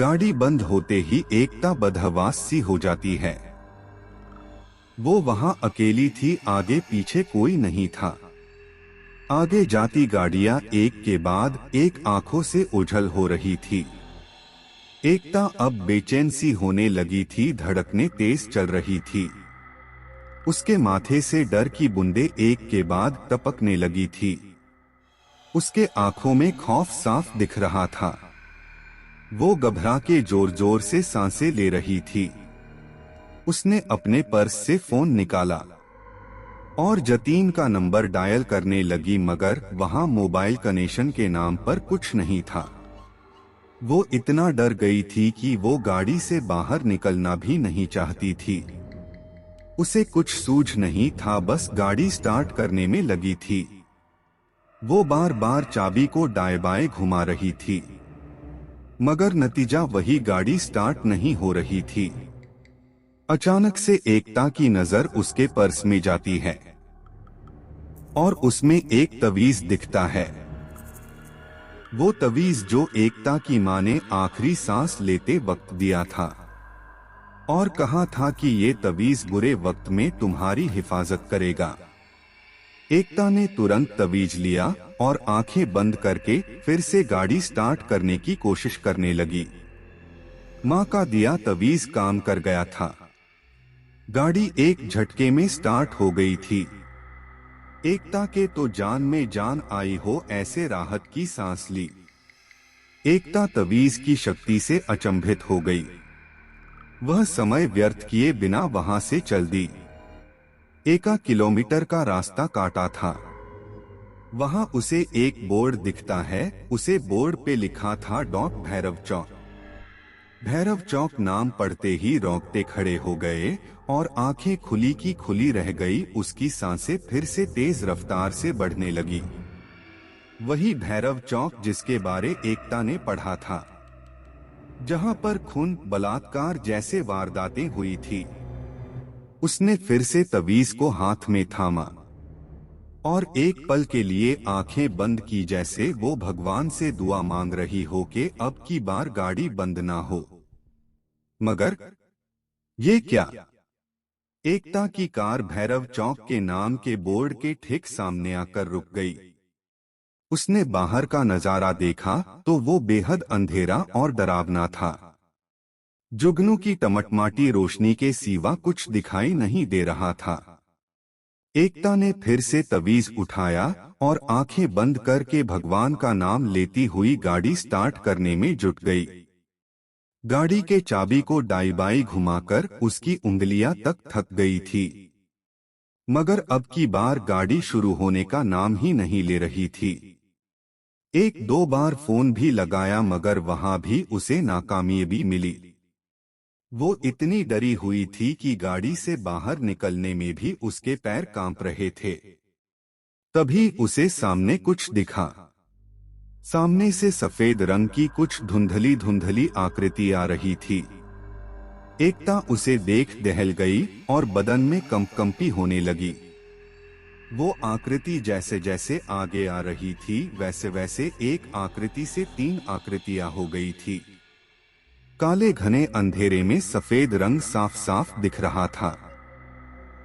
गाड़ी बंद होते ही एकता बदहवास सी हो जाती है। वो वहां अकेली थी, आगे पीछे कोई नहीं था। आगे जाती गाड़ियां एक के बाद एक आंखों से ओझल हो रही थी। एकता अब बेचैन सी होने लगी थी, धड़कनें तेज चल रही थी। उसके माथे से डर की बूंदें एक के बाद टपकने लगी थी। उसके आंखों में खौफ साफ दिख रहा था। वो घबरा के जोर जोर से सांसें ले रही थी। उसने अपने पर्स से फोन निकाला और जतीन का नंबर डायल करने लगी, मगर वहां मोबाइल कनेक्शन के नाम पर कुछ नहीं था। वो इतना डर गई थी कि वो गाड़ी से बाहर निकलना भी नहीं चाहती थी। उसे कुछ सूझ नहीं था, बस गाड़ी स्टार्ट करने में लगी थी। वो बार बार चाबी को दाएं बाएं घुमा रही थी, मगर नतीजा वही, गाड़ी स्टार्ट नहीं हो रही थी। अचानक से एकता की नजर उसके पर्स में जाती है और उसमें एक तवीज दिखता है। वो तवीज जो एकता की मां ने आखिरी सांस लेते वक्त दिया था और कहा था कि ये तवीज बुरे वक्त में तुम्हारी हिफाजत करेगा। एकता ने तुरंत तवीज लिया और आंखें बंद करके फिर से गाड़ी स्टार्ट करने की कोशिश करने लगी। मां का दिया तवीज काम कर गया था। गाड़ी एक झटके में स्टार्ट हो गई थी। एकता के तो जान में जान आई हो ऐसे राहत की सांस ली। एकता तवीज की शक्ति से अचंभित हो गई। वह समय व्यर्थ किए बिना वहां से चल दी। 1 किलोमीटर का रास्ता काटा था। वहां उसे एक बोर्ड दिखता है। उसे बोर्ड पे लिखा था डॉट भैरव चौक। भैरव चौक नाम पढ़ते ही रोंगटे खड़े हो गए और आंखें खुली की खुली रह गई। उसकी सांसें फिर से तेज रफ्तार से बढ़ने लगी। वही भैरव चौक जिसके बारे एकता ने पढ़ा था, जहां पर खून, बलात्कार जैसे वारदातें हुई थी। उसने फिर से तवीज को हाथ में थामा और एक पल के लिए आंखें बंद की, जैसे वो भगवान से दुआ मांग रही हो कि अब की बार गाड़ी बंद ना हो। मगर ये क्या? एकता की कार भैरव चौक के नाम के बोर्ड के ठीक सामने आकर रुक गई। उसने बाहर का नजारा देखा तो वो बेहद अंधेरा और डरावना था। जुगनू की टमटमाटी रोशनी के सिवा कुछ दिखाई नहीं दे रहा था। एकता ने फिर से तवीज उठाया और आंखें बंद करके भगवान का नाम लेती हुई गाड़ी स्टार्ट करने में जुट गई। गाड़ी के चाबी को दाईं बाईं घुमाकर उसकी उंगलियां तक थक गई थी, मगर अब की बार गाड़ी शुरू होने का नाम ही नहीं ले रही थी। 1-2 बार फोन भी लगाया, मगर वहां भी उसे नाकामयाबी मिली। वो इतनी डरी हुई थी कि गाड़ी से बाहर निकलने में भी उसके पैर कांप रहे थे। तभी उसे सामने कुछ दिखा। सामने से सफेद रंग की कुछ धुंधली धुंधली आकृति आ रही थी। एकता उसे देख दहल गई और बदन में कंपकंपी होने लगी। वो आकृति जैसे जैसे आगे आ रही थी, वैसे वैसे एक आकृति से 3 आकृतियां हो गई थी। काले घने अंधेरे में सफेद रंग साफ साफ दिख रहा था।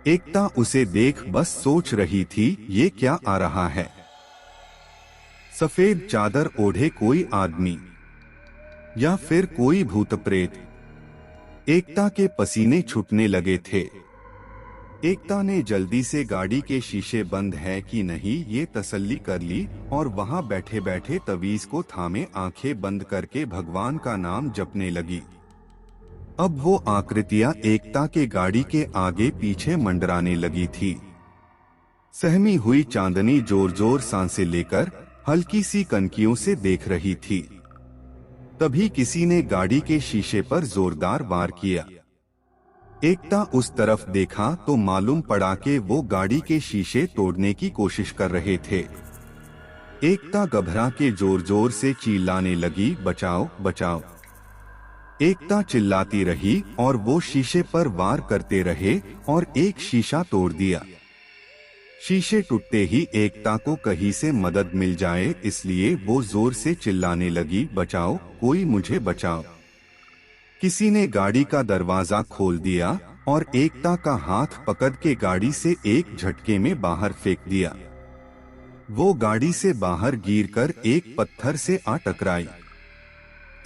एकता उसे देख बस सोच रही थी, ये क्या आ रहा है? सफेद चादर ओढ़े कोई आदमी या फिर कोई भूत प्रेत? एकता के पसीने छूटने लगे थे। एकता ने जल्दी से गाड़ी के शीशे बंद है कि नहीं ये तसल्ली कर ली और वहां बैठे बैठे तवीज को थामे आंखें बंद करके भगवान का नाम जपने लगी। अब वो आकृतियां एकता के गाड़ी के आगे पीछे मंडराने लगी थी। सहमी हुई चांदनी जोर जोर सांसें लेकर हल्की सी कनकियों से देख रही थी। तभी किसी ने गाड़ी के शीशे पर जोरदार वार किया। एकता उस तरफ देखा तो मालूम पड़ा कि वो गाड़ी के शीशे तोड़ने की कोशिश कर रहे थे। एकता घबरा के जोर जोर से चिल्लाने लगी, बचाओ बचाओ। एकता चिल्लाती रही और वो शीशे पर वार करते रहे और एक शीशा तोड़ दिया। शीशे टूटते ही एकता को कहीं से मदद मिल जाए, इसलिए वो जोर से चिल्लाने लगी, बचाओ, कोई मुझे बचाओ। किसी ने गाड़ी का दरवाजा खोल दिया और एकता का हाथ पकड़ के गाड़ी से एक झटके में बाहर फेंक दिया। वो गाड़ी से बाहर गिरकर एक पत्थर से आ टकराई।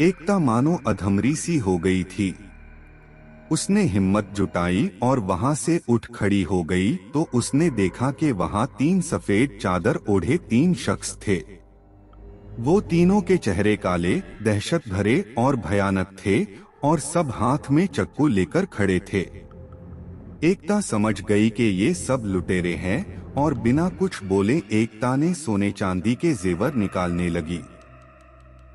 एकता मानो अधमरी सी हो गई थी। उसने हिम्मत जुटाई और वहां से उठ खड़ी हो गई तो उसने देखा कि वहां 3 सफेद चादर ओढ़े 3 शख्स थे। वो तीनों के चेहरे काले, दहशत भरे और भयानक थे और सब हाथ में चाकू लेकर खड़े थे। एकता समझ गई कि ये सब लुटेरे हैं और बिना कुछ बोले एकता ने सोने चांदी के जेवर निकालने लगी।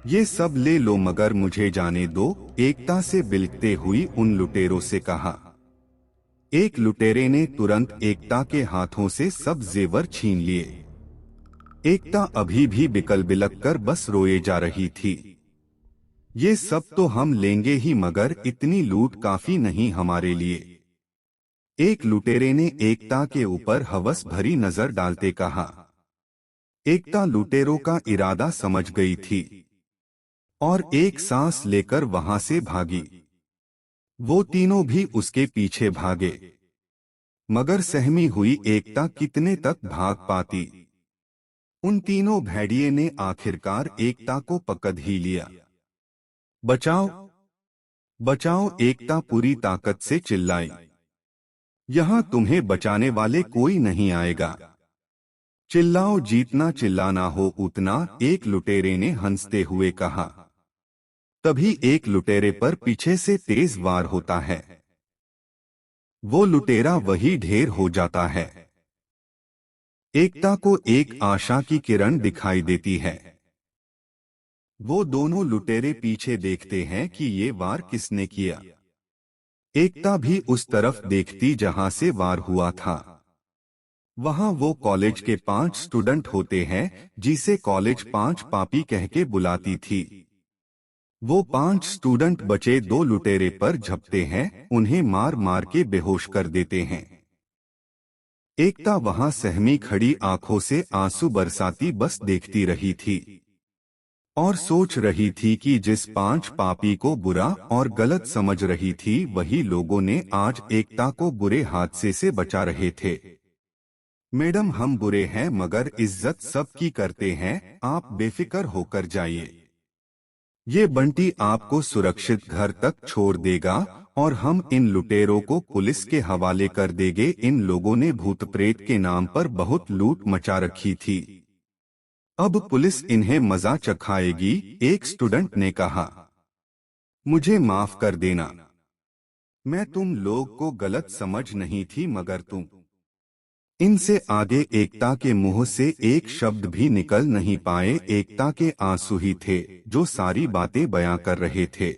ये सब ले लो मगर मुझे जाने दो, एकता से बिलखते हुई उन लुटेरों से कहा। एक लुटेरे ने तुरंत एकता के हाथों से सब जेवर छीन लिए। एकता अभी भी बिकल बिलक कर बस रोए जा रही थी। ये सब तो हम लेंगे ही मगर इतनी लूट काफी नहीं हमारे लिए। एक लुटेरे ने एकता के ऊपर हवस भरी नजर डालते कहा। एकता लुटेरों का इरादा समझ गई थी और एक सांस लेकर वहां से भागी। वो तीनों भी उसके पीछे भागे मगर सहमी हुई एकता कितने तक भाग पाती। उन तीनों भेड़िए ने आखिरकार एकता को पकड़ ही लिया। बचाओ बचाओ, एकता पूरी ताकत से चिल्लाई। यहां तुम्हें बचाने वाले कोई नहीं आएगा। चिल्लाओ जितना चिल्लाना हो उतना, एक लुटेरे ने हंसते हुए कहा। तभी एक लुटेरे पर पीछे से तेज वार होता है। वो लुटेरा वही ढेर हो जाता है। एकता को एक आशा की किरण दिखाई देती है। वो दोनों लुटेरे पीछे देखते हैं कि ये वार किसने किया। एकता भी उस तरफ देखती जहां से वार हुआ था। वहां वो कॉलेज के 5 स्टूडेंट होते हैं जिसे कॉलेज 5 पापी कह के बुलाती थी। वो 5 स्टूडेंट बचे 2 लुटेरे पर झपटे हैं, उन्हें मार मार के बेहोश कर देते हैं। एकता वहां सहमी खड़ी आंखों से आंसू बरसाती बस देखती रही थी और सोच रही थी कि जिस 5 पापी को बुरा और गलत समझ रही थी वही लोगों ने आज एकता को बुरे हादसे से बचा रहे थे। मैडम हम बुरे हैं मगर इज्जत सबकी करते हैं, आप बेफिक्र होकर जाइए। ये बंटी आपको सुरक्षित घर तक छोड़ देगा और हम इन लुटेरों को पुलिस के हवाले कर देंगे। इन लोगों ने भूत प्रेत के नाम पर बहुत लूट मचा रखी थी। अब पुलिस इन्हें मजा चखाएगी, एक स्टूडेंट ने कहा। मुझे माफ कर देना, मैं तुम लोग को गलत समझ नहीं थी मगर तुम। इनसे आगे एकता के मुंह से एक शब्द भी निकल नहीं पाए। एकता के आंसू ही थे जो सारी बातें बयां कर रहे थे।